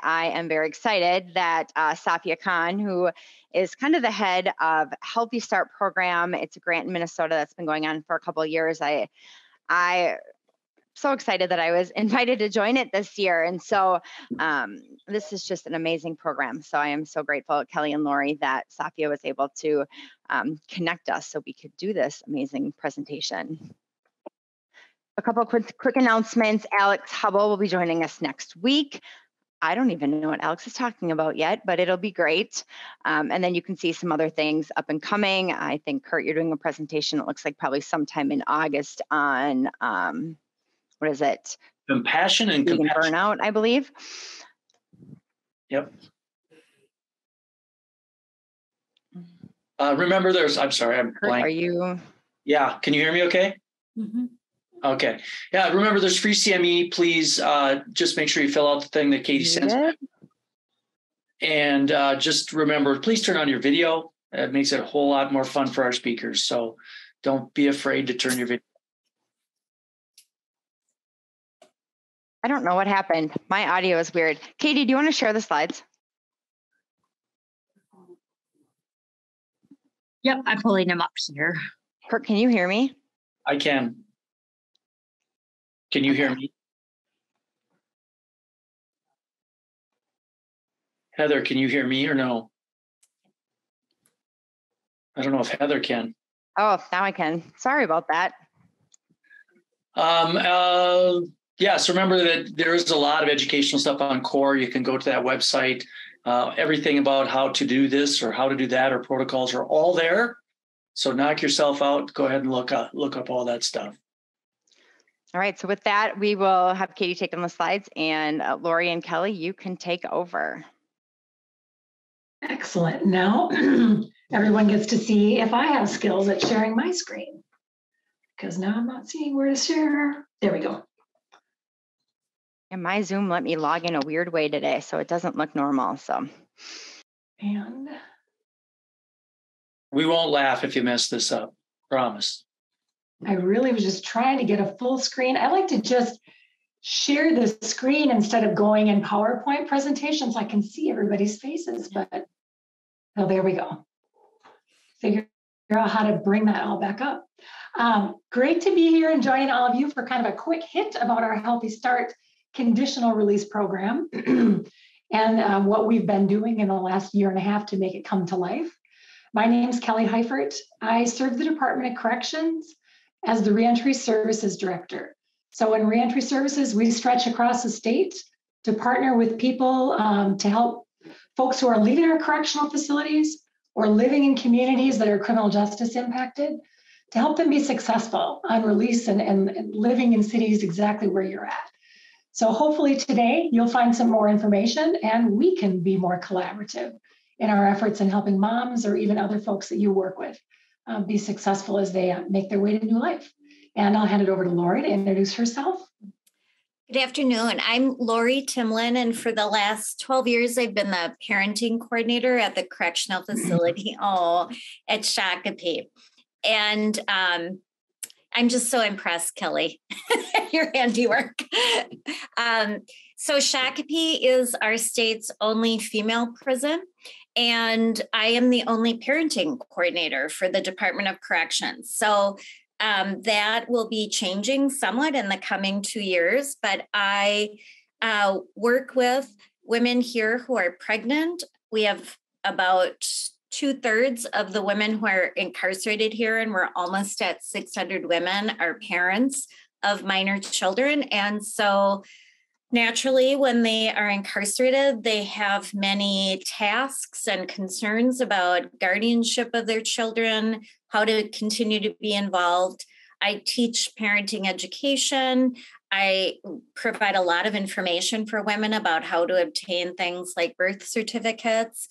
I am very excited that Safia Khan, who is kind of the head of Healthy Start program, it's a grant in Minnesota that's been going on for a couple of years. I so excited that I was invited to join it this year. And so this is just an amazing program. So I am so grateful, Kelly and Lori, that Safia was able to connect us so we could do this amazing presentation. A couple of quick announcements. Alex Hubble will be joining us next week. I don't even know what Alex is talking about yet, but it'll be great. And then you can see some other things up and coming. I think, Kurt, you're doing a presentation, it looks like probably sometime in August on what is it? Compassion and burnout, I believe. Yep. Remember, I'm sorry, I'm blank. Are you? Yeah, can you hear me okay? Mm-hmm. Okay. Yeah, remember there's free CME. Please just make sure you fill out the thing that Katie sends. And just remember, please turn on your video. It makes it a whole lot more fun for our speakers. So don't be afraid to turn your video. I don't know what happened. My audio is weird. Katie, do you want to share the slides? Yep, I'm pulling them up here. Kurt, can you hear me? I can. Can you hear me? Heather, can you hear me or no? I don't know if Heather can. Oh, now I can. Sorry about that. Yeah, so remember that there is a lot of educational stuff on CORE. You can go to that website. Everything about how to do this or how to do that or protocols are all there. So knock yourself out. Go ahead and look up all that stuff. All right, so with that, we will have Katie take on the slides, and Lori and Kelly, you can take over. Excellent. Now, everyone gets to see if I have skills at sharing my screen, because now I'm not seeing where to share. There we go. And my Zoom let me log in a weird way today, so it doesn't look normal. And we won't laugh if you mess this up. Promise. I really was just trying to get a full screen. I like to just share the screen instead of going in PowerPoint presentations. So I can see everybody's faces, but oh, there we go. Figure out how to bring that all back up. Great to be here and joining all of you for kind of a quick hit about our Healthy Start conditional release program and what we've been doing in the last year and a half to make it come to life. My name is Kelly Heifert. I serve the Department of Corrections as the Reentry Services Director. So in Reentry Services, we stretch across the state to partner with people to help folks who are leaving our correctional facilities or living in communities that are criminal justice impacted, to help them be successful on release and living in cities exactly where you're at. So hopefully today you'll find some more information and we can be more collaborative in our efforts in helping moms or even other folks that you work with be successful as they make their way to new life. And I'll hand it over to Lori to introduce herself. Good afternoon. I'm Lori Timlin, and for the last 12 years, I've been the parenting coordinator at the correctional facility at Shakopee. And I'm just so impressed, Kelly, your handiwork. So Shakopee is our state's only female prison, and I am the only parenting coordinator for the Department of Corrections. So that will be changing somewhat in the coming 2 years, but I work with women here who are pregnant. We have about 2/3 of the women who are incarcerated here, and we're almost at 600 women, are parents of minor children. And so naturally, when they are incarcerated, they have many tasks and concerns about guardianship of their children, how to continue to be involved. I teach parenting education. I provide a lot of information for women about how to obtain things like birth certificates.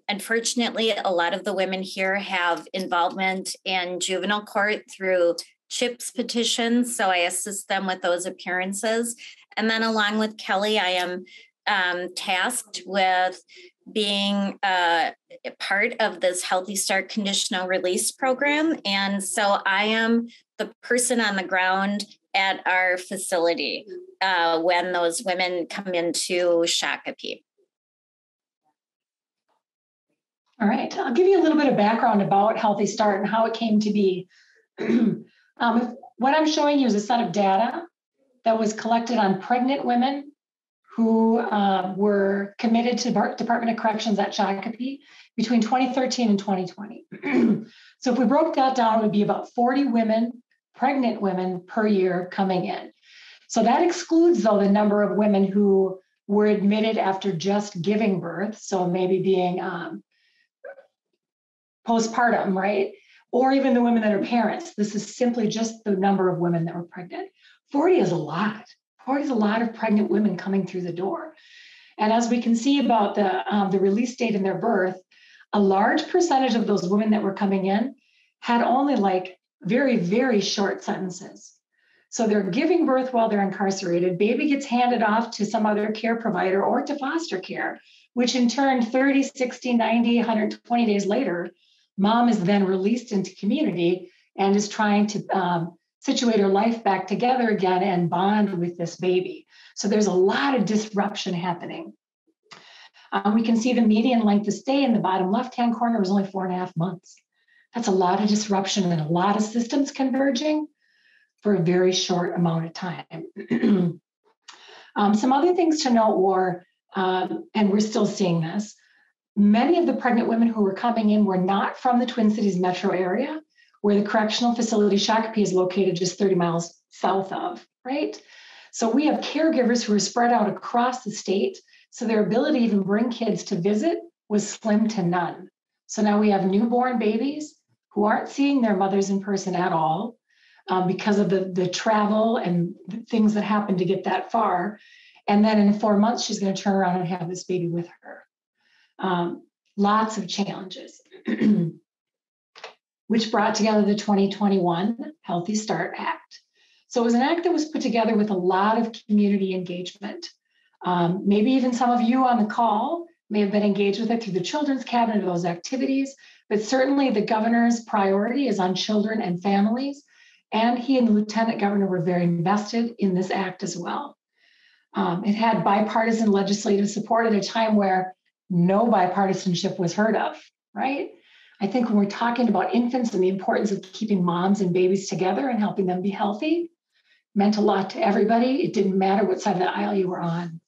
Unfortunately, a lot of the women here have involvement in juvenile court through CHIPS petitions, so I assist them with those appearances. And then along with Kelly, I am tasked with being part of this Healthy Start conditional release program. And so I am the person on the ground at our facility when those women come into Shakopee. All right, I'll give you a little bit of background about Healthy Start and how it came to be. What I'm showing you is a set of data that was collected on pregnant women who were committed to Department of Corrections at Shakopee between 2013 and 2020. So if we broke that down, it would be about 40 women, pregnant women per year coming in. So that excludes, though, the number of women who were admitted after just giving birth, so maybe being postpartum, right? Or even the women that are parents. This is simply just the number of women that were pregnant. 40 is a lot. 40 is a lot of pregnant women coming through the door. And as we can see about the release date in their birth, a large percentage of those women that were coming in had only like very, very short sentences. So they're giving birth while they're incarcerated. Baby gets handed off to some other care provider or to foster care, which in turn 30, 60, 90, 120 days later, mom is then released into community and is trying to situate her life back together again and bond with this baby. So there's a lot of disruption happening. We can see the median length of stay in the bottom left-hand corner was only 4.5 months. That's a lot of disruption and a lot of systems converging for a very short amount of time. Some other things to note were, and we're still seeing this, many of the pregnant women who were coming in were not from the Twin Cities metro area, where the correctional facility Shakopee is located just 30 miles south of, right? So we have caregivers who are spread out across the state, so their ability to even bring kids to visit was slim to none. So now we have newborn babies who aren't seeing their mothers in person at all because of the travel and the things that happen to get that far. And then in 4 months, she's going to turn around and have this baby with her. Lots of challenges, which brought together the 2021 Healthy Start Act. So it was an act that was put together with a lot of community engagement. Maybe even some of you on the call may have been engaged with it through the Children's Cabinet or those activities, but certainly the governor's priority is on children and families, and he and the lieutenant governor were very invested in this act as well. It had bipartisan legislative support at a time where no bipartisanship was heard of, right? I think when we're talking about infants and the importance of keeping moms and babies together and helping them be healthy, meant a lot to everybody. It didn't matter what side of the aisle you were on.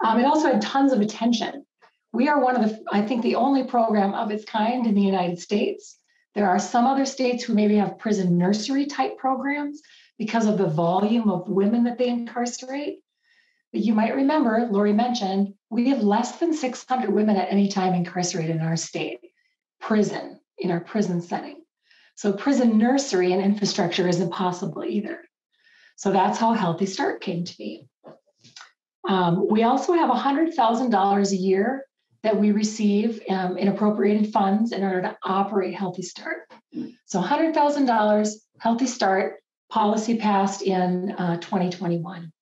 It also had tons of attention. We are one of the, I think, the only program of its kind in the United States. There are some other states who maybe have prison nursery type programs because of the volume of women that they incarcerate. But you might remember, Lori mentioned, we have less than 600 women at any time incarcerated in our state, in our prison setting. So prison nursery and infrastructure isn't possible either. So that's how Healthy Start came to be. We also have $100,000 a year that we receive in appropriated funds in order to operate Healthy Start. So $100,000 Healthy Start policy passed in 2021.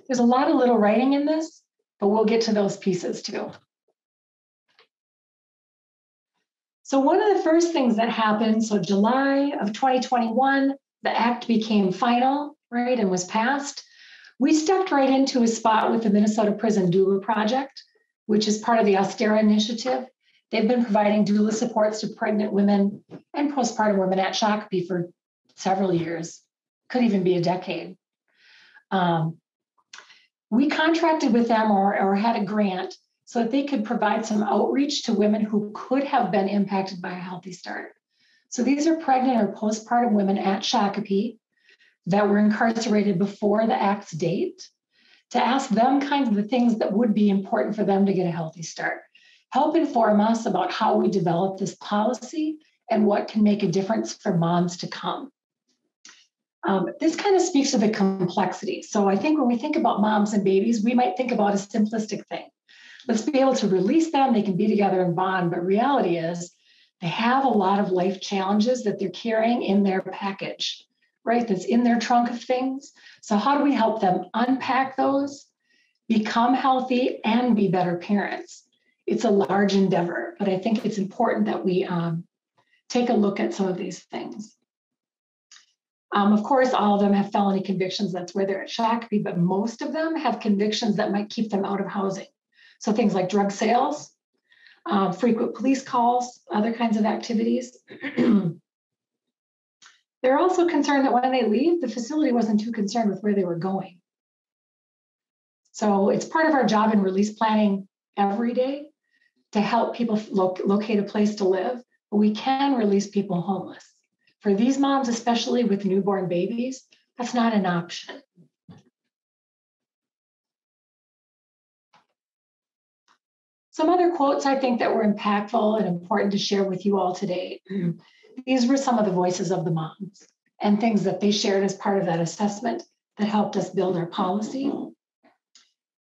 There's a lot of little writing in this, but we'll get to those pieces too. So one of the first things that happened, so July of 2021, the act became final, right, and was passed. We stepped right into a spot with the Minnesota Prison Doula Project, which is part of the Austera initiative. They've been providing doula supports to pregnant women and postpartum women at Shakopee for several years, could even be a decade. We contracted with them or had a grant so that they could provide some outreach to women who could have been impacted by a Healthy Start. So these are pregnant or postpartum women at Shakopee that were incarcerated before the Act's date, to ask them kinds of the things that would be important for them to get a Healthy Start. Help inform us about how we develop this policy and what can make a difference for moms to come. This kind of speaks to the complexity. So I think when we think about moms and babies, we might think about a simplistic thing. Let's be able to release them, they can be together and bond, but reality is they have a lot of life challenges that they're carrying in their package, right? That's in their trunk of things. So how do we help them unpack those, become healthy, and be better parents? It's a large endeavor, but I think it's important that we take a look at some of these things. Of course, all of them have felony convictions. That's where they're at Shakopee, but most of them have convictions that might keep them out of housing. So things like drug sales, frequent police calls, other kinds of activities. They're also concerned that when they leave, the facility wasn't too concerned with where they were going. So it's part of our job in release planning every day to help people locate a place to live, but we can release people homeless. For these moms, especially with newborn babies, that's not an option. Some other quotes I think that were impactful and important to share with you all today. These were some of the voices of the moms and things that they shared as part of that assessment that helped us build our policy.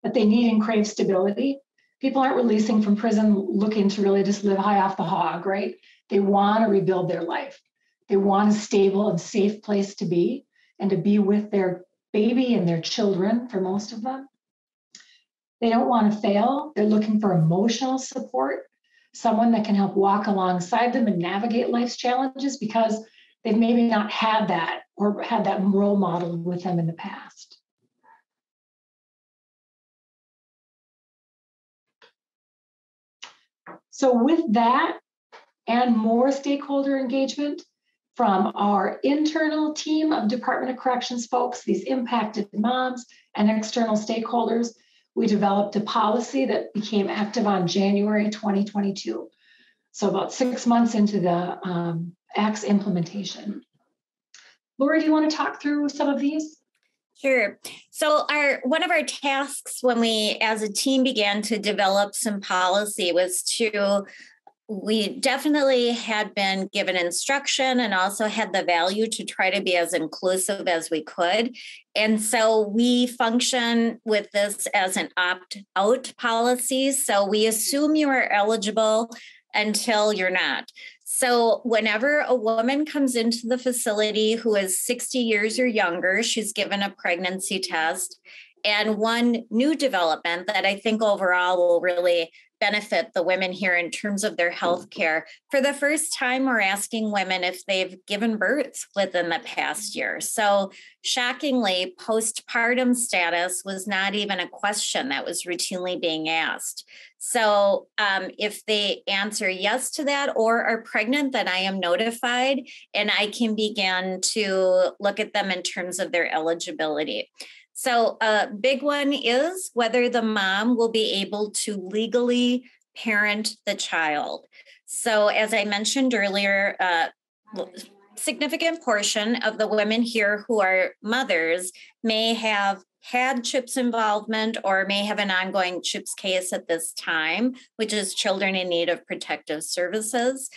That they need and crave stability. People aren't releasing from prison looking to really just live high off the hog, right? They want to rebuild their life. They want a stable and safe place to be and to be with their baby and their children for most of them. They don't want to fail. They're looking for emotional support, someone that can help walk alongside them and navigate life's challenges because they've maybe not had that or had that role model with them in the past. So with that and more stakeholder engagement from our internal team of Department of Corrections folks, these impacted moms and external stakeholders, we developed a policy that became active on January 2022. So about 6 months into the Act's implementation. Lori, do you want to talk through some of these? Sure. So one of our tasks when we as a team began to develop some policy was we definitely had been given instruction and also had the value to try to be as inclusive as we could. And so we function with this as an opt-out policy. So we assume you are eligible until you're not. So whenever a woman comes into the facility who is 60 years or younger, she's given a pregnancy test. And one new development that I think overall will really benefit the women here in terms of their health care. For the first time, we're asking women if they've given birth within the past year. So shockingly, postpartum status was not even a question that was routinely being asked. So if they answer yes to that or are pregnant, then I am notified and I can begin to look at them in terms of their eligibility. So a big one is whether the mom will be able to legally parent the child. So as I mentioned earlier, significant portion of the women here who are mothers may have had CHIPS involvement or may have an ongoing CHIPS case at this time, which is children in need of protective services.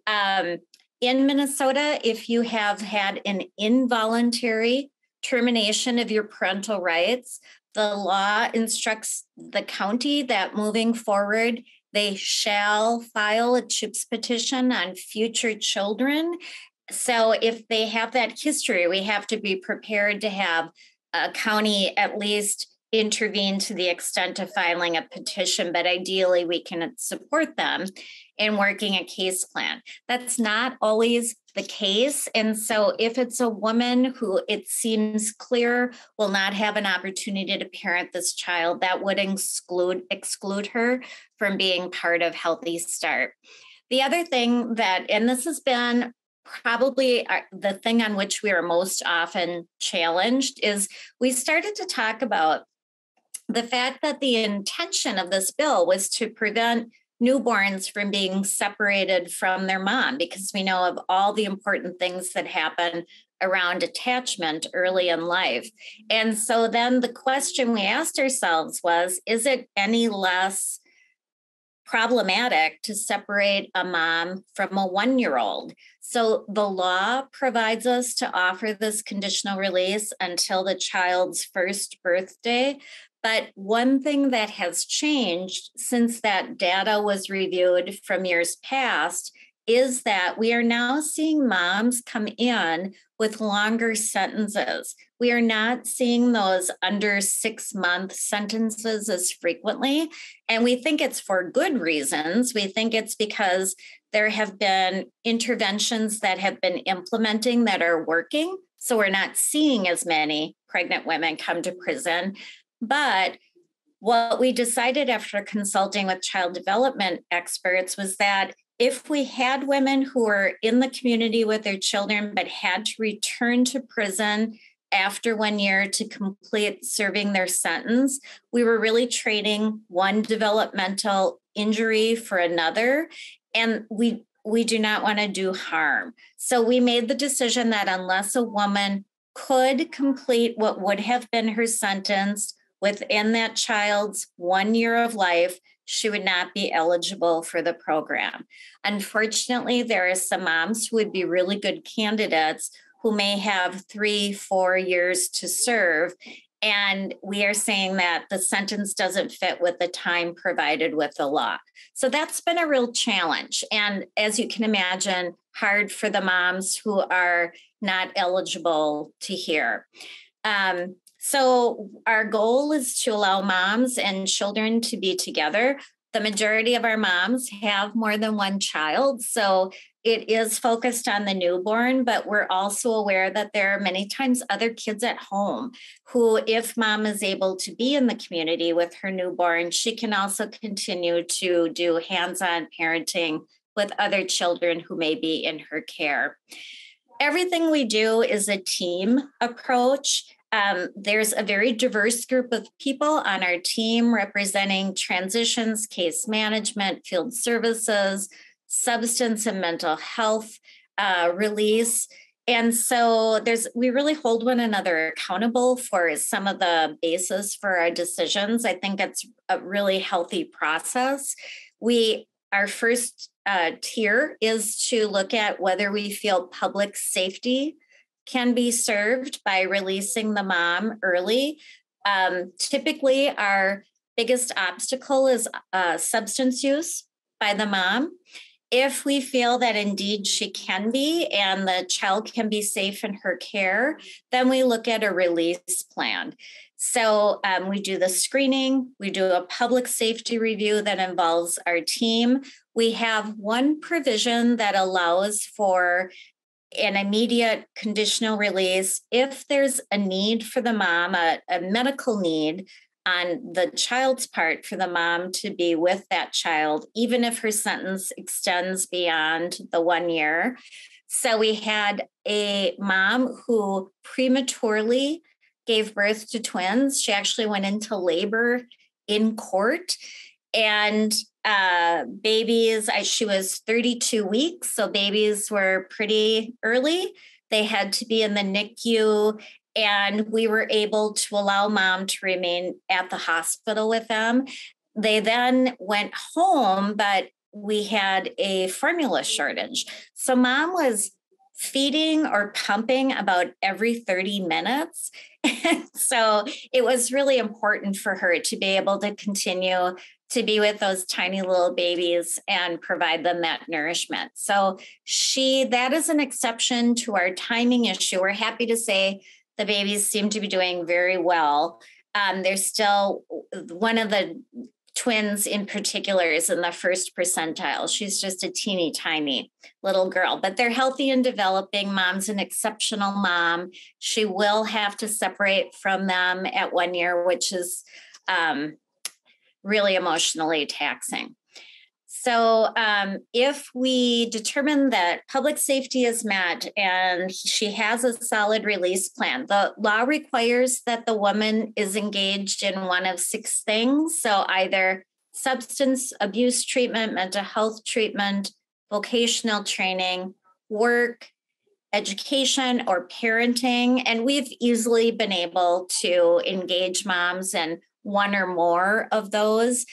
In Minnesota, if you have had an involuntary termination of your parental rights, the law instructs the county that moving forward, they shall file a CHIPS petition on future children. So if they have that history, we have to be prepared to have a county at least intervene to the extent of filing a petition, but ideally we can support them in working a case plan. That's not always the case. And so if it's a woman who it seems clear will not have an opportunity to parent this child, that would exclude her from being part of Healthy Start. The other thing that, and this has been probably the thing on which we are most often challenged, is we started to talk about the fact that the intention of this bill was to prevent newborns from being separated from their mom, because we know of all the important things that happen around attachment early in life. And so then the question we asked ourselves was, is it any less problematic to separate a mom from a 1-year-old? So the law provides us to offer this conditional release until the child's first birthday. But one thing that has changed since that data was reviewed from years past is that we are now seeing moms come in with longer sentences. We are not seeing those under 6-month sentences as frequently. And we think it's for good reasons. We think it's because there have been interventions that have been implementing that are working. So we're not seeing as many pregnant women come to prison. But what we decided after consulting with child development experts was that if we had women who were in the community with their children but had to return to prison after 1 year to complete serving their sentence, we were really trading one developmental injury for another. And we do not want to do harm. So we made the decision that unless a woman could complete what would have been her sentence within that child's 1 year of life, she would not be eligible for the program. Unfortunately, there are some moms who would be really good candidates who may have 3-4 years to serve. And we are saying that the sentence doesn't fit with the time provided with the law. So that's been a real challenge. And as you can imagine, hard for the moms who are not eligible to hear. So our goal is to allow moms and children to be together. The majority of our moms have more than one child. So it is focused on the newborn, but we're also aware that there are many times other kids at home who, if mom is able to be in the community with her newborn, she can also continue to do hands-on parenting with other children who may be in her care. Everything we do is a team approach. There's a very diverse group of people on our team representing transitions, case management, field services, substance and mental health release. And so we really hold one another accountable for some of the basis for our decisions. I think it's a really healthy process. Our first tier is to look at whether we feel public safety can be served by releasing the mom early. Typically, our biggest obstacle is substance use by the mom. If we feel that indeed she can be and the child can be safe in her care, then we look at a release plan. So we do the screening, we do a public safety review that involves our team. We have one provision that allows for an immediate conditional release if there's a need for the mom, a medical need on the child's part for the mom to be with that child, even if her sentence extends beyond the 1 year. So we had a mom who prematurely gave birth to twins. She actually went into labor in court, and babies, she was 32 weeks, so babies were pretty early. They had to be in the NICU, and we were able to allow mom to remain at the hospital with them. They then went home, but we had a formula shortage. So mom was feeding or pumping about every 30 minutes. So it was really important for her to be able to continue to be with those tiny little babies and provide them that nourishment. So that is an exception to our timing issue. We're happy to say the babies seem to be doing very well. There's still one of the twins in particular is in the first percentile. She's just a teeny tiny little girl, but they're healthy and developing. Mom's an exceptional mom. She will have to separate from them at 1 year, which is really emotionally taxing. So if we determine that public safety is met and she has a solid release plan, the law requires that the woman is engaged in one of 6 things. So either substance abuse treatment, mental health treatment, vocational training, work, education, or parenting. And we've easily been able to engage moms in one or more of those.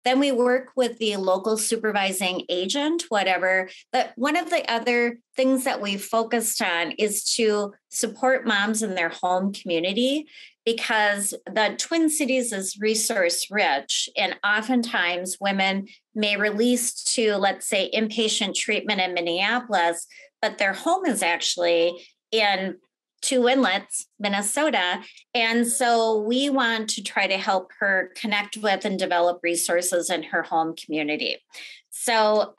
Then we work with the local supervising agent, whatever. But one of the other things that we focused on is to support moms in their home community, because the Twin Cities is resource rich. And oftentimes women may release to, let's say, inpatient treatment in Minneapolis, but their home is actually in Two Inlets, Minnesota. And so we want to try to help her connect with and develop resources in her home community. So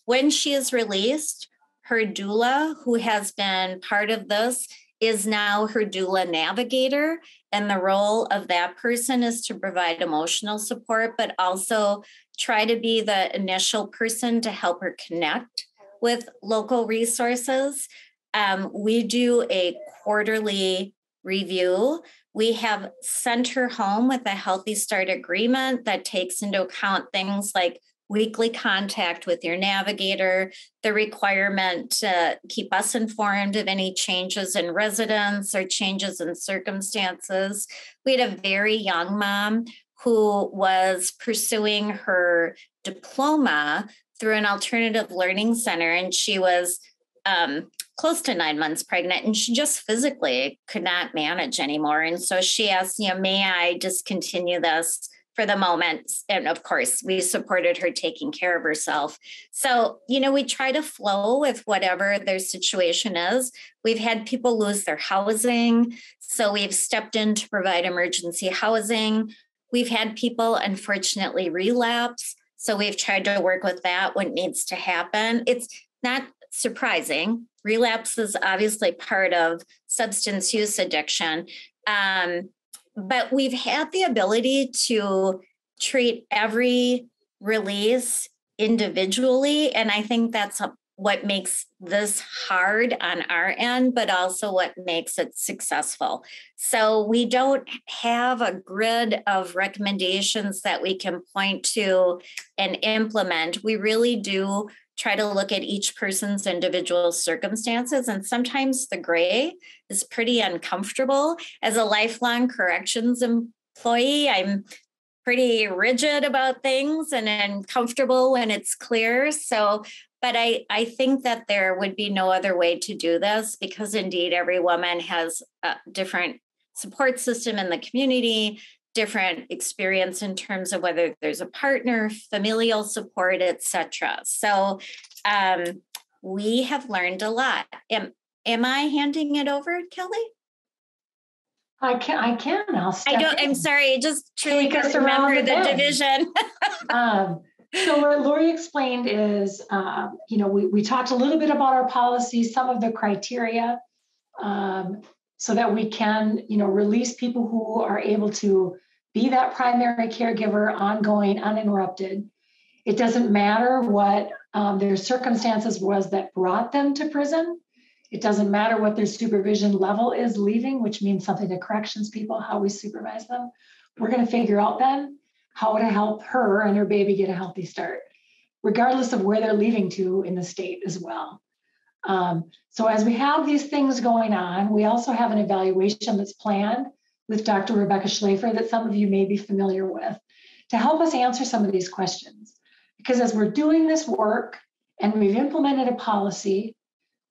when she is released, her doula, who has been part of this, is now her doula navigator. And the role of that person is to provide emotional support, but also try to be the initial person to help her connect with local resources. We do a quarterly review. We have sent her home with a Healthy Start agreement that takes into account things like weekly contact with your navigator, the requirement to keep us informed of any changes in residence or changes in circumstances. We had a very young mom who was pursuing her diploma through an alternative learning center, and she was close to 9 months pregnant, and she just physically could not manage anymore. And so she asked, may I discontinue this for the moment? And of course, we supported her taking care of herself. So, we try to flow with whatever their situation is. We've had people lose their housing, so we've stepped in to provide emergency housing. We've had people, unfortunately, relapse. So we've tried to work with that when it needs to happen. It's not surprising. Relapse is obviously part of substance use addiction. But we've had the ability to treat every release individually. And I think that's what makes this hard on our end, but also what makes it successful. So we don't have a grid of recommendations that we can point to and implement. We really do try to look at each person's individual circumstances. And sometimes the gray is pretty uncomfortable. As a lifelong corrections employee, I'm pretty rigid about things and uncomfortable when it's clear. So, but I think that there would be no other way to do this, because indeed every woman has a different support system in the community, different experience in terms of whether there's a partner, familial support, etc. So we have learned a lot. Am I handing it over, Kelly? I can. I'll step in. I'm sorry. Just truly Take us remember around the the bend. division. So what Lori explained is, we talked a little bit about our policies, some of the criteria, so that we can, release people who are able to be that primary caregiver, ongoing, uninterrupted. It doesn't matter what their circumstances was that brought them to prison. It doesn't matter what their supervision level is leaving, which means something to corrections people, how we supervise them. We're going to figure out then how to help her and her baby get a healthy start, regardless of where they're leaving to in the state as well. So as we have these things going on, we also have an evaluation that's planned with Dr. Rebecca Schlafer that some of you may be familiar with, to help us answer some of these questions. Because as we're doing this work and we've implemented a policy,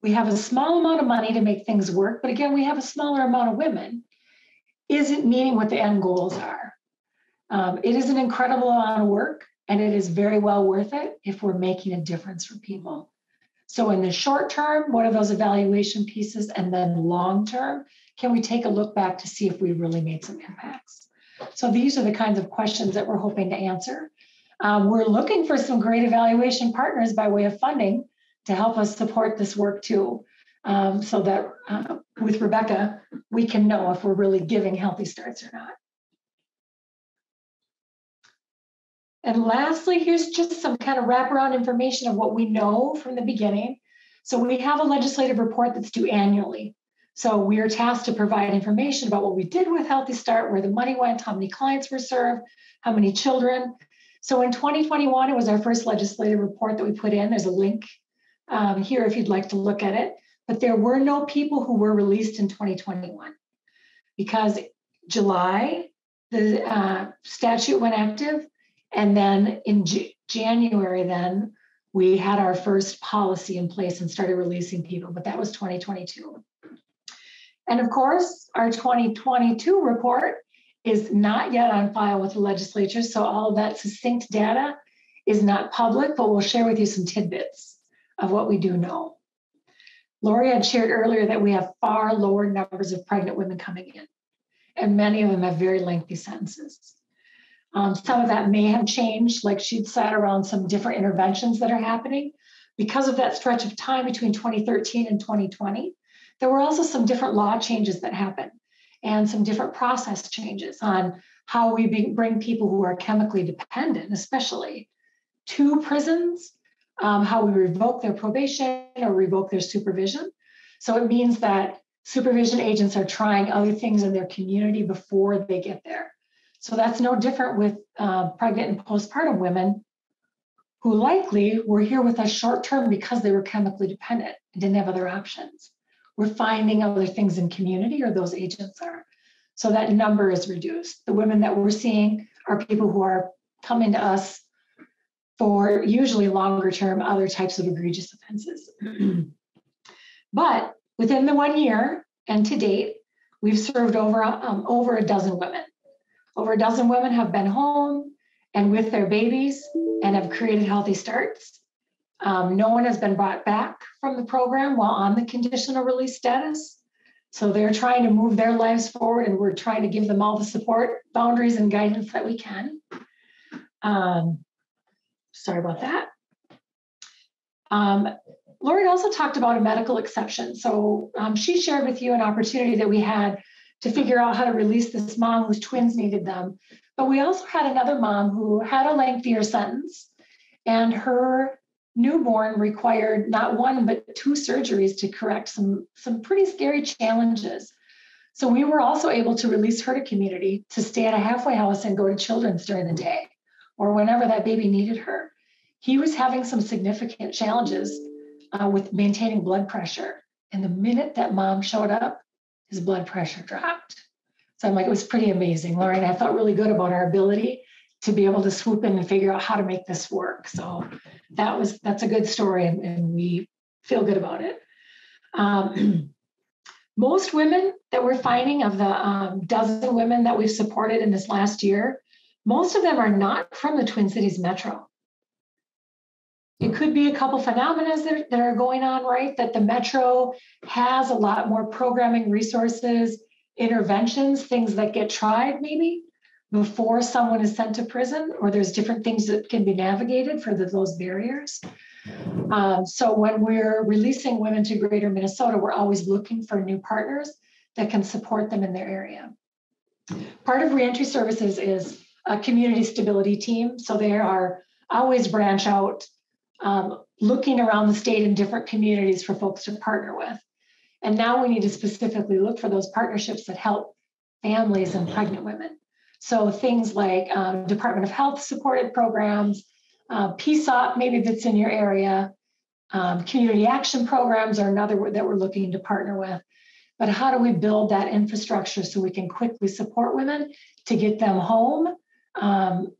we have a small amount of money to make things work, but again, we have a smaller amount of women. Is it meeting what the end goals are? It is an incredible amount of work, and it is very well worth it if we're making a difference for people. So in the short term, what are those evaluation pieces? And then long term, can we take a look back to see if we really made some impacts? So these are the kinds of questions that we're hoping to answer. We're looking for some great evaluation partners by way of funding to help us support this work too, so that with Rebecca, we can know if we're really giving healthy starts or not. And lastly, here's just some kind of wraparound information of what we know from the beginning. So we have a legislative report that's due annually. So we are tasked to provide information about what we did with Healthy Start, where the money went, how many clients were served, how many children. So in 2021, it was our first legislative report that we put in. There's a link here if you'd like to look at it. But there were no people who were released in 2021 because July, the statute went active. And then in January, then we had our first policy in place and started releasing people, but that was 2022. And of course, our 2022 report is not yet on file with the legislature. So all of that succinct data is not public, but we'll share with you some tidbits of what we do know. Lori had shared earlier that we have far lower numbers of pregnant women coming in, and many of them have very lengthy sentences. Some of that may have changed, like she'd said, around some different interventions that are happening. Because of that stretch of time between 2013 and 2020, there were also some different law changes that happened and some different process changes on how we bring people who are chemically dependent, especially, to prisons, how we revoke their probation or revoke their supervision. So it means that supervision agents are trying other things in their community before they get there. So that's no different with pregnant and postpartum women who likely were here with us short term because they were chemically dependent and didn't have other options. We're finding other things in community, or those agents are. So that number is reduced. The women that we're seeing are people who are coming to us for usually longer term other types of egregious offenses. But within the 1 year and to date, we've served over a dozen women. Over a dozen women have been home and with their babies and have created healthy starts. No one has been brought back from the program while on the conditional release status. So they're trying to move their lives forward, and we're trying to give them all the support, boundaries, and guidance that we can. Sorry about that. Lori also talked about a medical exception. So she shared with you an opportunity that we had to figure out how to release this mom whose twins needed them. But we also had another mom who had a lengthier sentence, and her newborn required not one, but 2 surgeries to correct some pretty scary challenges. So we were also able to release her to community to stay at a halfway house and go to children's during the day or whenever that baby needed her. He was having some significant challenges with maintaining blood pressure. And the minute that mom showed up, his blood pressure dropped. So I'm like, it was pretty amazing, Lori, and I felt really good about our ability to be able to swoop in and figure out how to make this work. So that's a good story, and we feel good about it. Most women that we're finding, of the dozen women that we've supported in this last year, most of them are not from the Twin Cities metro. It could be a couple phenomena that are going on, right? That the metro has a lot more programming resources, interventions, things that get tried maybe before someone is sent to prison, or there's different things that can be navigated for those barriers. So when we're releasing women to Greater Minnesota, we're always looking for new partners that can support them in their area. Part of reentry services is a community stability team. So they are always branch out, looking around the state in different communities for folks to partner with. And now we need to specifically look for those partnerships that help families and pregnant women. So things like Department of Health supported programs, PSOP maybe that's in your area, community action programs are another that we're looking to partner with. But how do we build that infrastructure so we can quickly support women to get them home and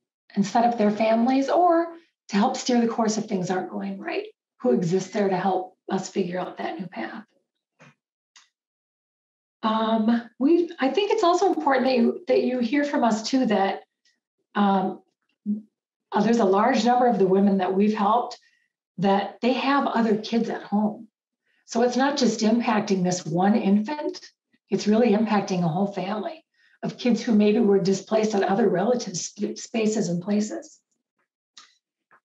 set up their families, or to help steer the course if things aren't going right? Who exists there to help us figure out that new path? I think it's also important that you hear from us too that there's a large number of the women that we've helped that they have other kids at home. So it's not just impacting this one infant, it's really impacting a whole family of kids who maybe were displaced at other relative spaces and places.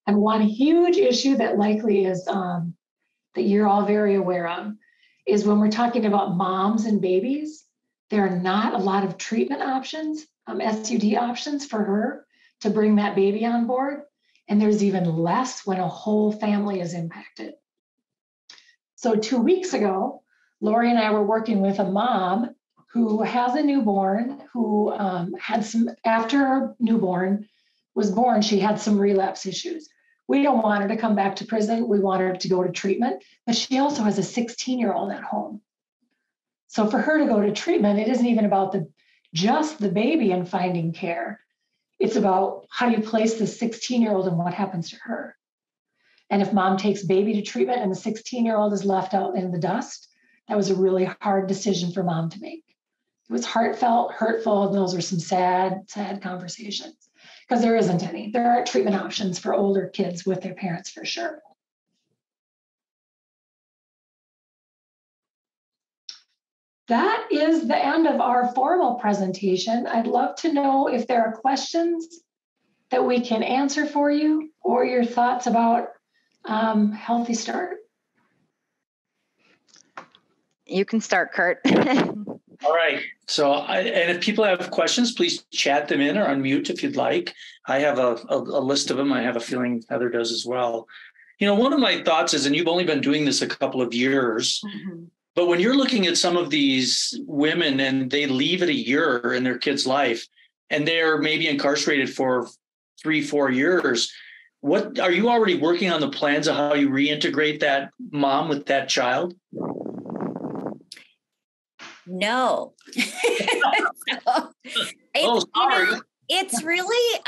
And one huge issue that likely is that you're all very aware of is when we're talking about moms and babies, there are not a lot of treatment options, SUD options for her to bring that baby on board. And there's even less when a whole family is impacted. So 2 weeks ago, Lori and I were working with a mom who has a newborn who after her newborn was born, she had some relapse issues. We don't want her to come back to prison. We want her to go to treatment, but she also has a 16-year-old at home. So for her to go to treatment, it isn't even about just the baby and finding care. It's about how do you place the 16-year-old and what happens to her. And if mom takes baby to treatment and the 16-year-old is left out in the dust, that was a really hard decision for mom to make. It was heartfelt, hurtful, and those were some sad, sad conversations. Because there isn't any. There aren't treatment options for older kids with their parents for sure. that is the end of our formal presentation. I'd love to know if there are questions that we can answer for you or your thoughts about Healthy Start. You can start, Kurt. All right. So, and if people have questions, please chat them in or unmute if you'd like. I have a list of them. I have a feeling Heather does as well. You know, one of my thoughts is, and you've only been doing this a couple of years, but when you're looking at some of these women and they leave at a year in their kid's life and they're maybe incarcerated for 3-4 years, what are you already working on the plans of how you reintegrate that mom with that child? No. Sorry. It's really,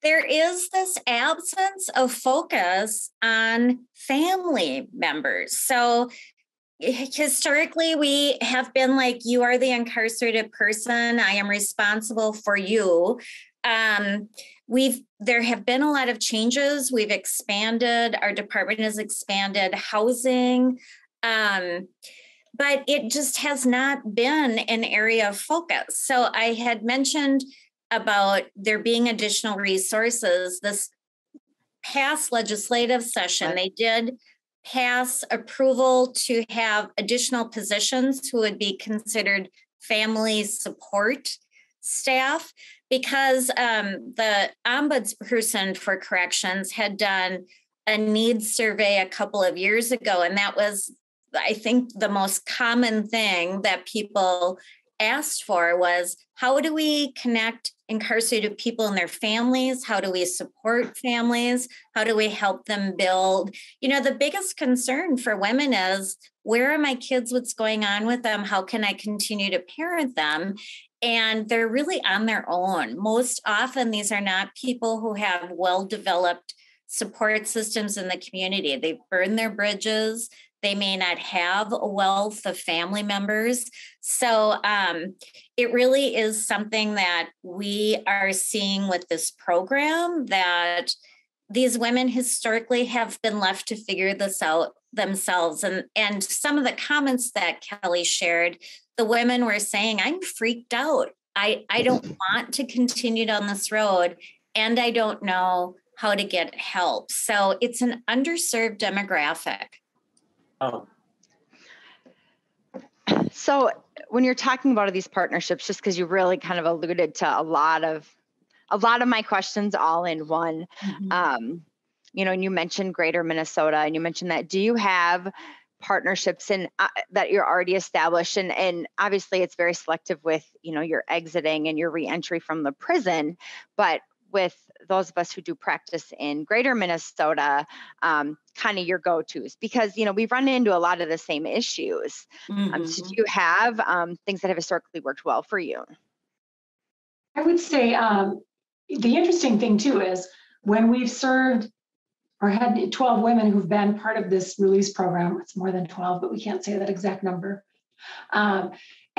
there is this absence of focus on family members. So historically, we have been like, you are the incarcerated person. I am responsible for you. There have been a lot of changes. We've expanded. Our department has expanded housing. But it just has not been an area of focus. So I had mentioned about there being additional resources. This past legislative session, they did pass approval to have additional positions who would be considered family support staff, because the ombudsperson for corrections had done a needs survey a couple of years ago, and that was, I think, the most common thing that people asked for was, how do we connect incarcerated people and their families? How do we support families? How do we help them build? You know, the biggest concern for women is, where are my kids? What's going on with them? How can I continue to parent them? And they're really on their own. Most often, these are not people who have well-developed support systems in the community. They've burned their bridges. They may not have a wealth of family members. So it really is something that we are seeing with this program, that these women historically have been left to figure this out themselves. And some of the comments that Kelly shared, the women were saying, I'm freaked out. I don't want to continue down this road, and I don't know how to get help. So it's an underserved demographic. Oh. So when you're talking about these partnerships, just because you really kind of alluded to a lot of my questions all in one, you know, and you mentioned Greater Minnesota, and you mentioned that, do you have partnerships in that you're already established? And obviously it's very selective with, you know, your exiting and your reentry from the prison, but with those of us who do practice in Greater Minnesota, kind of your go-tos, because, you know, we've run into a lot of the same issues. So do you have things that have historically worked well for you? I would say the interesting thing too is, when we've served or had 12 women who've been part of this release program, it's more than 12, but we can't say that exact number.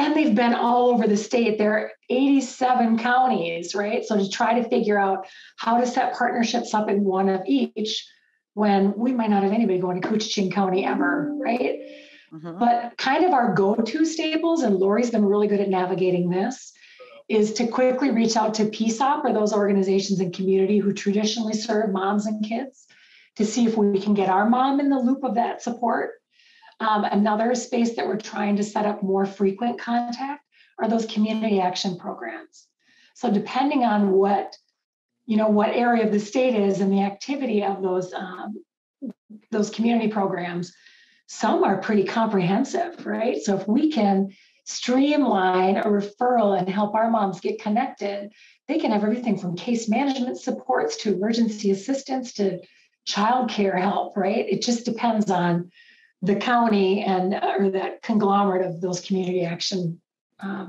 And they've been all over the state. There are 87 counties, right? So to try to figure out how to set partnerships up in one of each, when we might not have anybody going to Coochin County ever, right? But kind of our go-to staples, and Lori's been really good at navigating this, is to quickly reach out to PSOP, or those organizations in community who traditionally serve moms and kids, to see if we can get our mom in the loop of that support. Another space that we're trying to set up more frequent contact are those community action programs. So depending on what area of the state is and the activity of those community programs, some are pretty comprehensive, right? So if we can streamline a referral and help our moms get connected, they can have everything from case management supports to emergency assistance to childcare help, right? It just depends on the county and or that conglomerate of those community action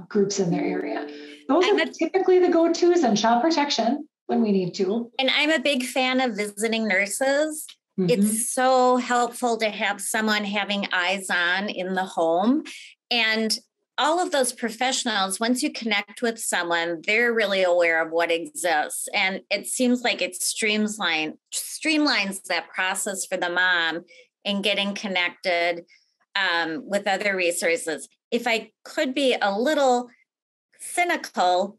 groups in their area. Those are typically the go-tos, and child protection when we need to. And I'm a big fan of visiting nurses. It's so helpful to have someone having eyes on in the home. And all of those professionals, once you connect with someone, they're really aware of what exists. And it seems like it streamlines that process for the mom in getting connected. with other resources. If I could be a little cynical,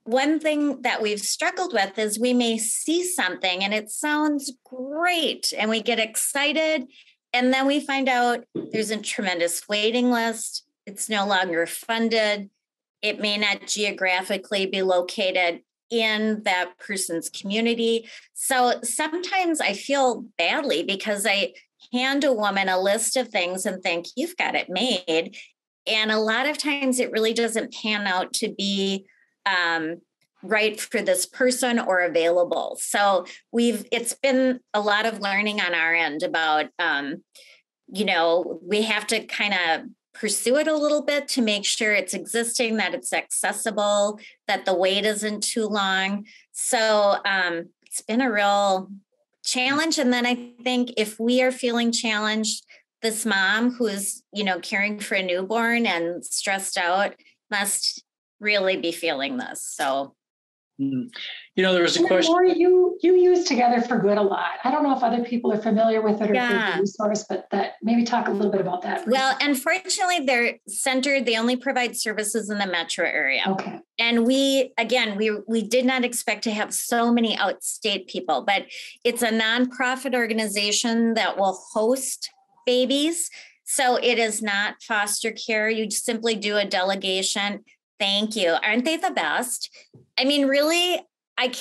one thing that we've struggled with is we may see something and it sounds great and we get excited, and then we find out there's a tremendous waiting list. It's no longer funded. It may not geographically be located in that person's community. So sometimes I feel badly because I hand a woman a list of things and think, you've got it made. And a lot of times it really doesn't pan out to be right for this person or available. So it's been a lot of learning on our end about, we have to kind of pursue it a little bit to make sure it's existing, that it's accessible, that the wait isn't too long. So it's been a real challenge. And then I think if we are feeling challenged, this mom who is, caring for a newborn and stressed out must really be feeling this. So, there was a question. Lori, you use Together for Good a lot. I don't know if other people are familiar with it or if it's a resource, but maybe talk a little bit about that. Well, unfortunately, they're centered. They only provide services in the metro area. Okay. And we did not expect to have so many outstate people, but it's a nonprofit organization that will host babies. So it is not foster care. You simply do a delegation. Thank you. Aren't they the best? I mean, really, I've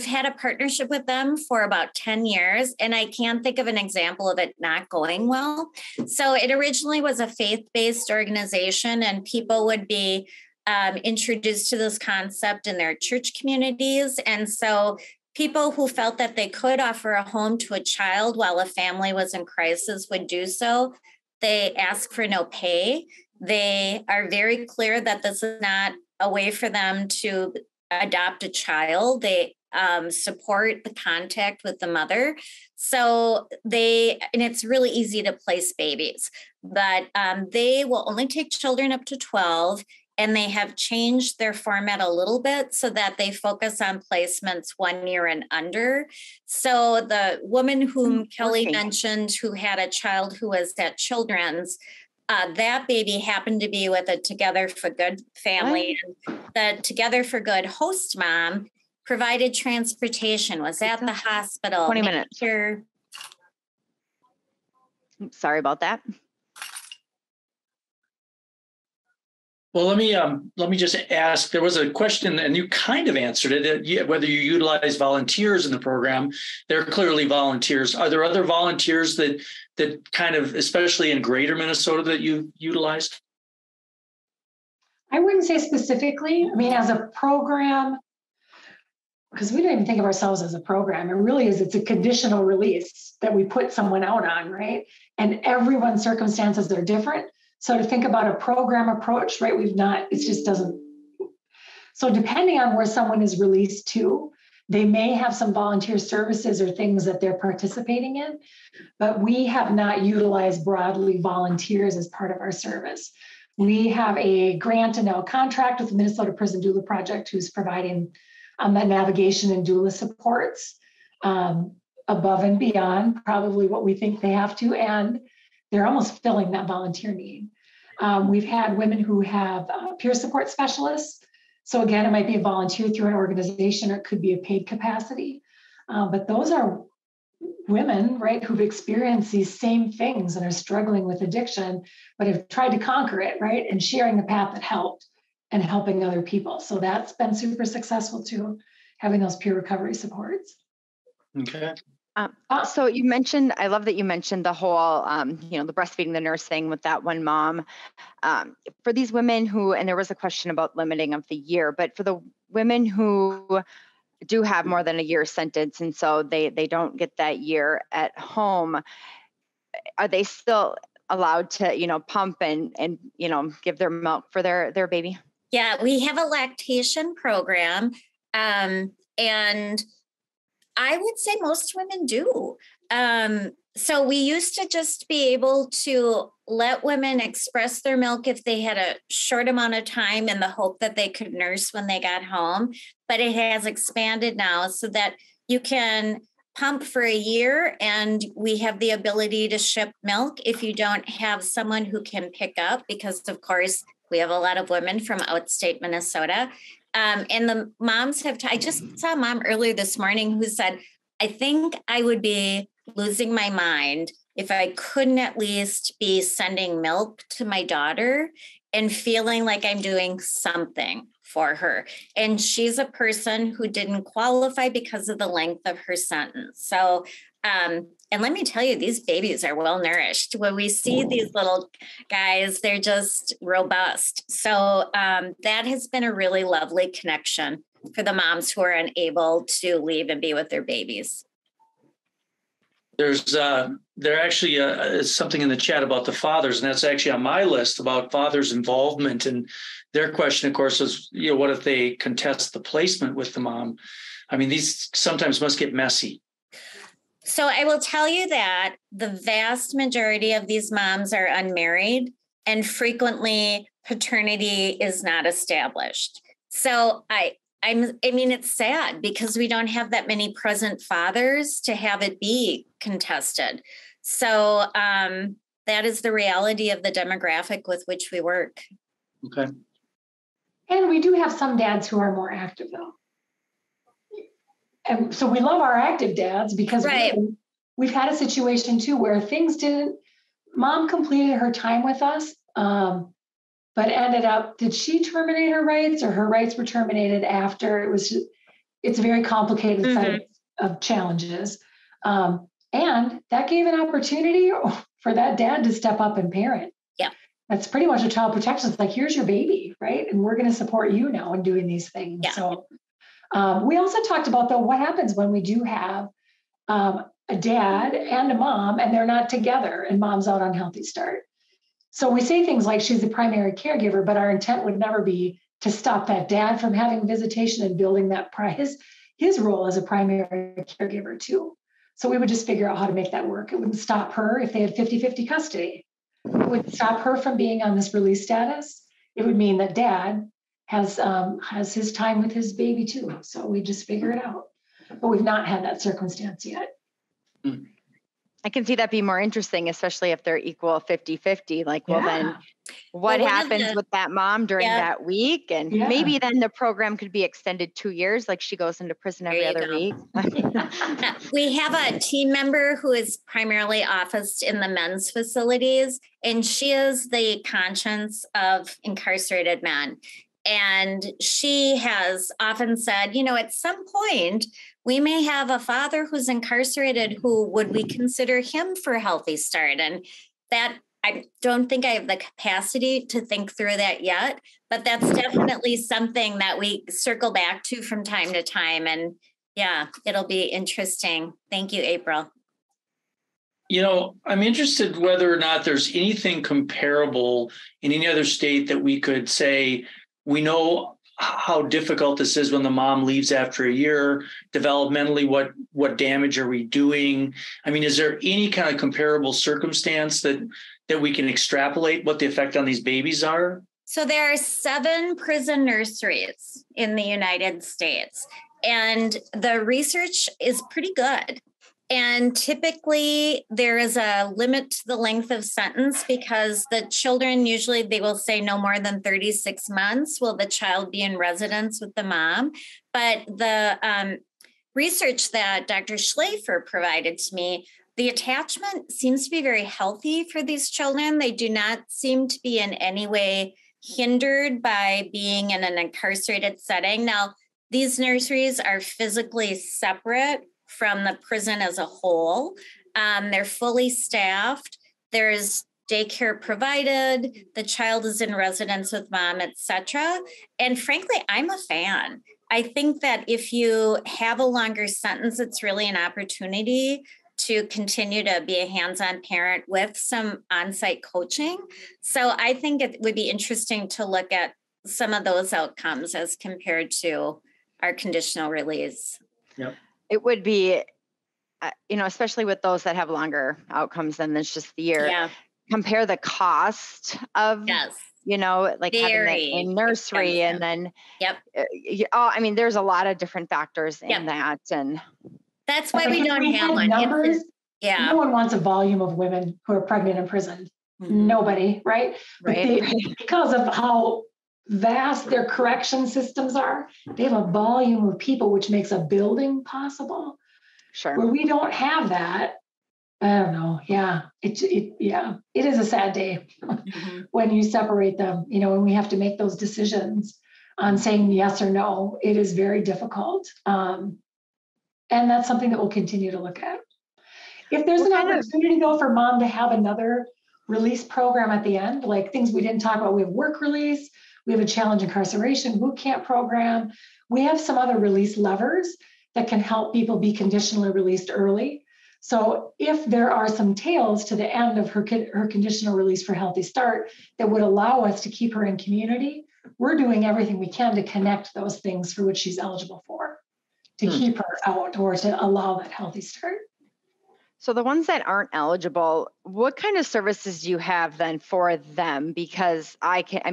had a partnership with them for about 10 years, and I can't think of an example of it not going well. So it originally was a faith-based organization, and people would be introduced to this concept in their church communities. And so people who felt that they could offer a home to a child while a family was in crisis would do so. They ask for no pay. They are very clear that this is not a way for them to adopt a child. They support the contact with the mother. So and it's really easy to place babies, but they will only take children up to 12. And they have changed their format a little bit so that they focus on placements 1 year and under. So the woman whom Kelly mentioned, who had a child who was at Children's, that baby happened to be with a Together for Good family. The Together for Good host mom provided transportation, was at the hospital. 20 minutes. Sure. Sorry about that. Well, let me just ask, there was a question and you kind of answered it, whether you utilize volunteers in the program. They're clearly volunteers. Are there other volunteers that kind of, especially in greater Minnesota, that you utilized? I wouldn't say specifically. I mean, as a program, because we don't even think of ourselves as a program. It really is, it's a conditional release that we put someone out on, right? And everyone's circumstances are different. So to think about a program approach, right, it just doesn't. So depending on where someone is released to, they may have some volunteer services or things that they're participating in, but we have not utilized broadly volunteers as part of our service. We have a grant and now a contract with the Minnesota Prison Doula Project, who's providing that navigation and doula supports above and beyond probably what we think they have to, and they're almost filling that volunteer need. We've had women who have peer support specialists. So again, it might be a volunteer through an organization, or it could be a paid capacity. But those are women, right, who've experienced these same things and are struggling with addiction, but have tried to conquer it, right, and sharing the path that helped and helping other people. So that's been super successful too, having those peer recovery supports. Okay. So you mentioned, I love that you mentioned the whole, the breastfeeding the nurse thing with that one mom. For these women who, and there was a question about limiting of the year, but for the women who do have more than a year sentence, and so they don't get that year at home, are they still allowed to, pump and give their milk for their baby? Yeah, we have a lactation program, and I would say most women do. So we used to just be able to let women express their milk if they had a short amount of time in the hope that they could nurse when they got home. But it has expanded now so that you can pump for a year, and we have the ability to ship milk if you don't have someone who can pick up, because of course we have a lot of women from outstate Minnesota. And the moms have, I just saw a mom earlier this morning who said, I think I would be losing my mind if I couldn't at least be sending milk to my daughter and feeling like I'm doing something for her. And she's a person who didn't qualify because of the length of her sentence. So, and let me tell you, these babies are well nourished. When we see these little guys, they're just robust. So that has been a really lovely connection for the moms who are unable to leave and be with their babies. There actually is something in the chat about the fathers, and that's actually on my list about fathers' involvement. And their question, of course, is, what if they contest the placement with the mom? I mean, these sometimes must get messy. So I will tell you that the vast majority of these moms are unmarried, and frequently paternity is not established. So I mean, it's sad because we don't have that many present fathers to have it be contested. So that is the reality of the demographic with which we work. Okay. And we do have some dads who are more active, though. And so we love our active dads because we've had a situation too where things didn't, mom completed her time with us, but ended up, did she terminate her rights, or her rights were terminated after? It's a very complicated set of challenges. And that gave an opportunity for that dad to step up and parent. Yeah. That's pretty much a child protection. It's like, here's your baby, right? And we're going to support you now in doing these things. Yeah. So we also talked about, though, what happens when we do have a dad and a mom and they're not together and mom's out on Healthy Start. So we say things like she's the primary caregiver, but our intent would never be to stop that dad from having visitation and building that his role as a primary caregiver too. So we would just figure out how to make that work. It wouldn't stop her if they had 50-50 custody. It would stop her from being on this release status. It would mean that dad has his time with his baby too. So we just figure it out. But we've not had that circumstance yet. I can see that be more interesting, especially if they're equal 50-50. Like, well, then what happens with that mom during that week? And maybe then the program could be extended 2 years, like she goes into prison every other week. We have a team member who is primarily officed in the men's facilities, and she is the conscience of incarcerated men. And she has often said, at some point, we may have a father who's incarcerated who would we consider him for Healthy Start? And that, I don't think I have the capacity to think through that yet, but that's definitely something that we circle back to from time to time. And it'll be interesting. Thank you, April. I'm interested whether or not there's anything comparable in any other state that we could say, we know how difficult this is when the mom leaves after a year. Developmentally, what damage are we doing? I mean, is there any kind of comparable circumstance that we can extrapolate what the effect on these babies are? So there are 7 prison nurseries in the United States, and the research is pretty good. And typically there is a limit to the length of sentence because the children, usually they will say no more than 36 months will the child be in residence with the mom. But the research that Dr. Schlafer provided to me, the attachment seems to be very healthy for these children. They do not seem to be in any way hindered by being in an incarcerated setting. Now, these nurseries are physically separate from the prison as a whole. They're fully staffed. There's daycare provided. The child is in residence with mom, etc. And frankly, I'm a fan. I think that if you have a longer sentence, it's really an opportunity to continue to be a hands-on parent with some on-site coaching. So I think it would be interesting to look at some of those outcomes as compared to our conditional release. Yep. It would be, especially with those that have longer outcomes than this just the year. Yeah. Compare the cost of, like having it in nursery expensive. and then, I mean, there's a lot of different factors in that. And That's why Like, we if don't we have had one. numbers, Yeah. no one wants a volume of women who are pregnant and imprisoned. Nobody, right? But because of how vast their correction systems are, they have a volume of people, which makes a building possible. Sure. Where we don't have that, I don't know. Yeah, it is a sad day when you separate them. You know, and we have to make those decisions on saying yes or no. It is very difficult, and that's something that we'll continue to look at. If there's an opportunity, though, for mom to have another release program at the end, like things we didn't talk about, we have work release, we have a challenge incarceration boot camp program, we have some other release levers that can help people be conditionally released early. So if there are some tails to the end of her conditional release for Healthy Start that would allow us to keep her in community, we're doing everything we can to connect those things for which she's eligible for, to keep her out or to allow that Healthy Start. So the ones that aren't eligible, what kind of services do you have then for them? Because I can't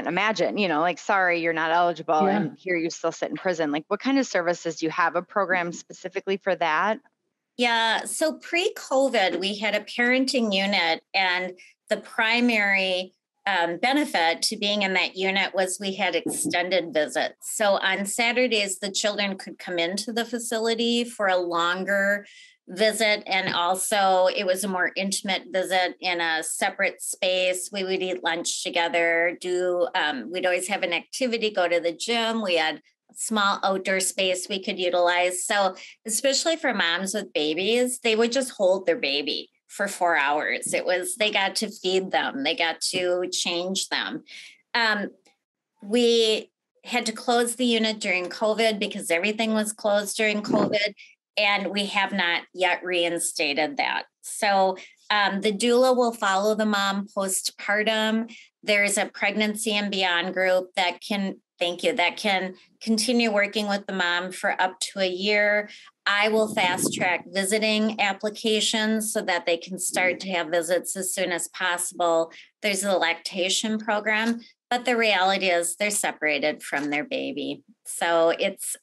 imagine, you know, like, sorry, you're not eligible and here you still sit in prison. Like, what kind of services do you have? A program specifically for that? Yeah. So pre-COVID, we had a parenting unit, and the primary benefit to being in that unit was we had extended visits. So on Saturdays, the children could come into the facility for a longer visit. And also it was a more intimate visit in a separate space. We would eat lunch together, we'd always have an activity, go to the gym. We had a small outdoor space we could utilize. So especially for moms with babies, they would just hold their baby for 4 hours. They got to feed them. They got to change them. We had to close the unit during COVID because everything was closed during COVID, and we have not yet reinstated that. So the doula will follow the mom postpartum. There's a pregnancy and beyond group that can continue working with the mom for up to a year. I will fast track visiting applications so that they can start to have visits as soon as possible. There's a lactation program, but the reality is they're separated from their baby. So it's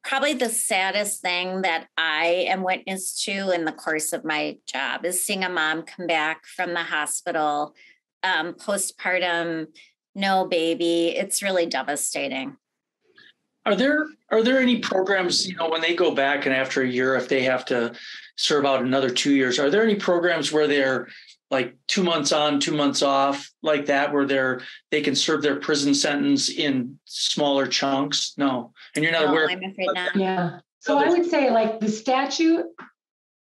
probably the saddest thing that I am witness to in the course of my job is seeing a mom come back from the hospital postpartum, no baby. It's really devastating. Are there any programs, you know, when they go back and after a year, if they have to serve out another 2 years, are there any programs where they're like 2 months on, 2 months off, like that, where they can serve their prison sentence in smaller chunks? No. And you're not aware. I'm afraid not. Yeah. So I would say, like, the statute,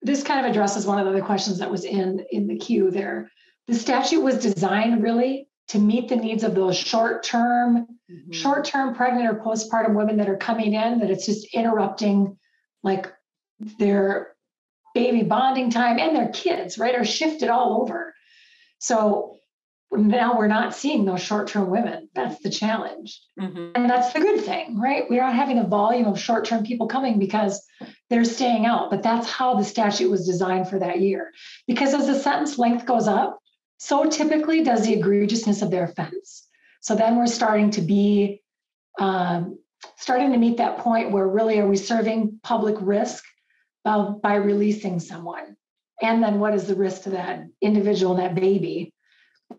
this kind of addresses one of the other questions that was in the queue there. The statute was designed really to meet the needs of those short-term pregnant or postpartum women that are coming in, that it's just interrupting like their baby bonding time, and their kids, right, are shifted all over. So now we're not seeing those short-term women. That's the challenge. And that's the good thing, right? We're not having a volume of short-term people coming because they're staying out, but that's how the statute was designed for that year. Because as the sentence length goes up, so typically does the egregiousness of their offense. So then we're starting to meet that point where really are we serving public risk by releasing someone? And then what is the risk to that individual, that baby,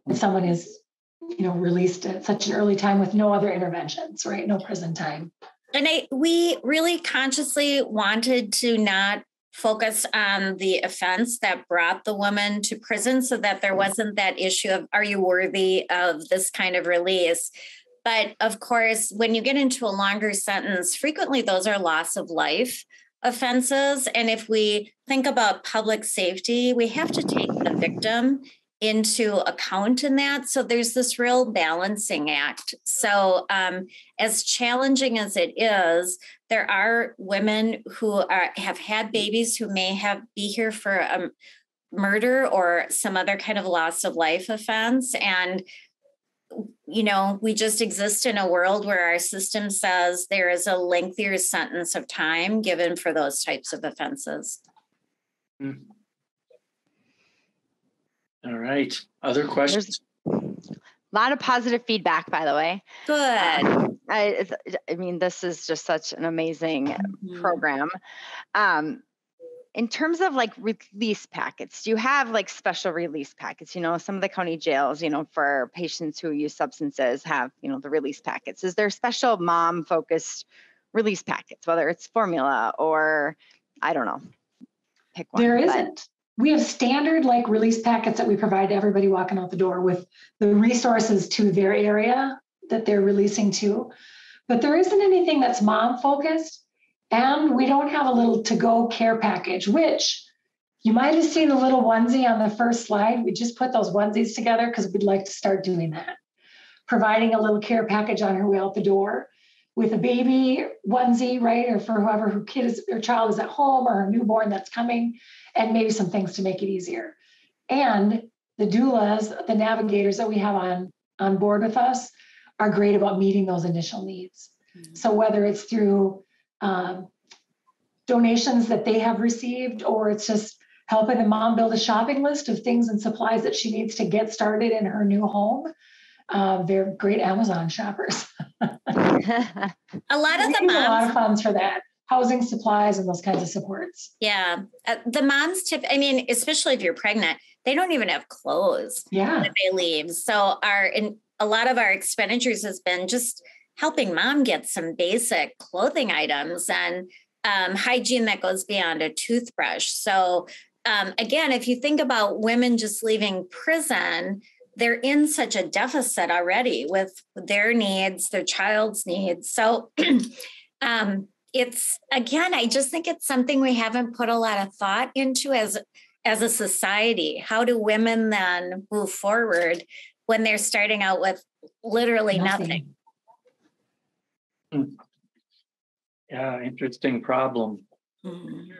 if someone is, you know, released at such an early time with no other interventions, right? No prison time. And we really consciously wanted to not focus on the offense that brought the woman to prison, so that there wasn't that issue of, are you worthy of this kind of release? But of course, when you get into a longer sentence, frequently those are loss of life offenses. And if we think about public safety, we have to take the victim into account in that. So there's this real balancing act. So as challenging as it is, there are women who have had babies who may be here for a murder or some other kind of loss of life offense. And, you know, we just exist in a world where our system says there is a lengthier sentence of time given for those types of offenses. All right. Other questions? lot of positive feedback, by the way. Good. I mean, this is just such an amazing program. In terms of like release packets, do you have like special release packets? You know, some of the county jails, you know, for patients who use substances have, you know, the release packets. Is there special mom focused release packets, whether it's formula or I don't know, pick one? There isn't. We have standard like release packets that we provide to everybody walking out the door with the resources to their area that they're releasing to. But there isn't anything that's mom focused. And we don't have a little to-go care package, which you might have seen a little onesie on the first slide. We just put those onesies together because we'd like to start doing that. Providing a little care package on her way out the door with a baby onesie, right? Or for whoever her kid is, or child is at home, or her newborn that's coming, and maybe some things to make it easier. And the doulas, the navigators that we have on board with us are great about meeting those initial needs. So whether it's through donations that they have received, or it's just helping the mom build a shopping list of things and supplies that she needs to get started in her new home. They're great Amazon shoppers. A lot of the moms, a lot of funds for that, housing supplies and those kinds of supports. Yeah, the moms I mean, especially if you're pregnant, they don't even have clothes when they leave. So a lot of our expenditures has been just helping mom get some basic clothing items and hygiene that goes beyond a toothbrush. So again, if you think about women just leaving prison, they're in such a deficit already with their needs, their child's needs. So it's, again, I just think it's something we haven't put a lot of thought into as a society. How do women then move forward when they're starting out with literally nothing? Yeah, interesting problem. Mm-hmm.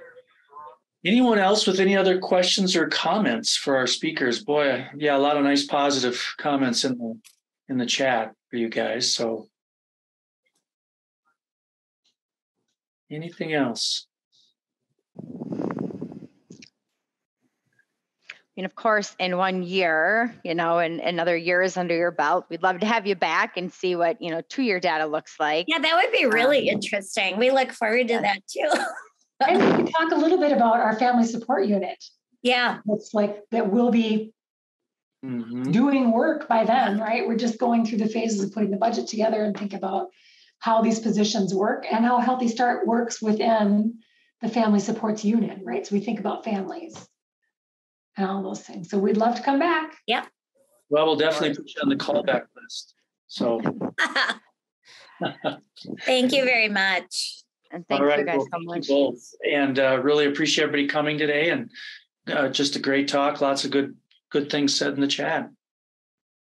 Anyone else with any other questions or comments for our speakers? Boy, yeah, a lot of nice positive comments in the chat for you guys. So anything else? And of course, in 1 year, you know, and another year is under your belt, we'd love to have you back and see what, you know, 2-year data looks like. Yeah, that would be really interesting. We look forward to that too. And we can talk a little bit about our family support unit. Yeah. It's like that will be doing work by then, right? We're just going through the phases of putting the budget together and think about how these positions work and how Healthy Start works within the family supports unit, right? So we think about families and all those things. So we'd love to come back. Yeah. Well, we'll definitely put you on the callback list. So thank you very much. And thank you guys so much. Both. And really appreciate everybody coming today, and just a great talk. Lots of good things said in the chat.